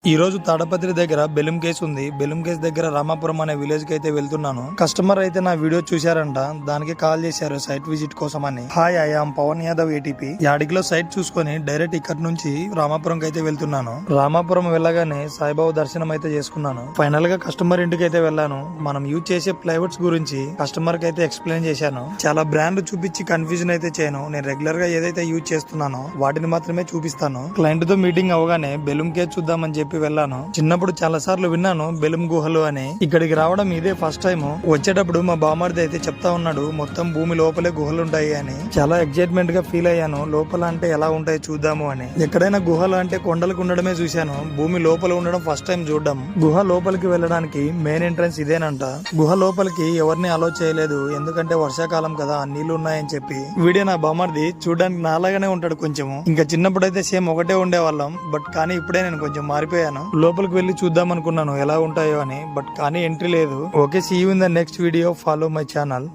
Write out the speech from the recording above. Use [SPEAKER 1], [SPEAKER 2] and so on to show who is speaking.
[SPEAKER 1] ఈ రోజు తాడపత్రి దగ్గర బెలూమ్ కేస్ ఉంది. బెలూమ్ కేస్ దగ్గర రామాపురం అనే విలేజ్ కి అయితే వెళ్తున్నాను. కస్టమర్ అయితే నా వీడియో చూశారంట, దానికి కాల్ చేశారు సైట్ విజిట్ కోసం అని. Hi, I am Pavan Yadav ATP. యాడికిలో సైట్ చూసుకొని డైరెక్ట్ ఇక్కడ నుంచి రామాపురం అయితే వెళ్తున్నాను. రామాపురం వెళ్ళగానే సాయిబాబా దర్శనం అయితే చేసుకున్నాను. ఫైనల్ గా కస్టమర్ ఇంటికి అయితే వెళ్ళాను. మనం యూజ్ చేసే ప్లైవుడ్స్ గురించి కస్టమర్ కి అయితే ఎక్స్ప్లెయిన్ చేశాను. చాలా బ్రాండ్ చూపించి కన్ఫ్యూజన్ అయితే చేయను. నేను రెగ్యులర్ గా ఏదైతే యూజ్ చేస్తున్నానో వాటిని మాత్రమే చూపిస్తాను. క్లయింట్ తో మీటింగ్ అవగానే బెలూమ్ కేస్ చూద్దామని చెప్పి వెళ్ళాను. చిన్నప్పుడు చాలా సార్లు విన్నాను బెలూమ్ గుహలు అని. ఇక్కడికి రావడం ఇదే ఫస్ట్ టైం. వచ్చేటప్పుడు మా బామర్ది అయితే చెప్తా ఉన్నాడు మొత్తం భూమి లోపలే గుహలు ఉంటాయి అని. చాలా ఎక్సైట్మెంట్ గా ఫీల్ అయ్యాను. లోపల అంటే ఎలా ఉంటాయి చూద్దాము అని. ఎక్కడైనా గుహలు అంటే కొండలకు ఉండడమే చూశాను, భూమి లోపల ఉండడం ఫస్ట్ టైం చూడడం. గుహ లోపలికి వెళ్ళడానికి మెయిన్ ఎంట్రన్స్ ఇదేనంట. గుహ లోపలికి ఎవరిని అలో చేయలేదు, ఎందుకంటే వర్షాకాలం కదా నీళ్లు ఉన్నాయని చెప్పి. వీడియో నా బామర్ది చూడడానికి నాలాగానే ఉంటాడు కొంచెం. ఇంకా చిన్నప్పుడైతే సేమ్ ఒకటే ఉండేవాళ్ళం, బట్ కానీ ఇప్పుడే నేను కొంచెం మారిపోయాను. లోపలికి వెళ్లి చూద్దాం అనుకున్నాను ఎలా ఉంటాయో అని, బట్ కానీ ఎంట్రీ లేదు. Okay, see you in the next video. Follow my channel.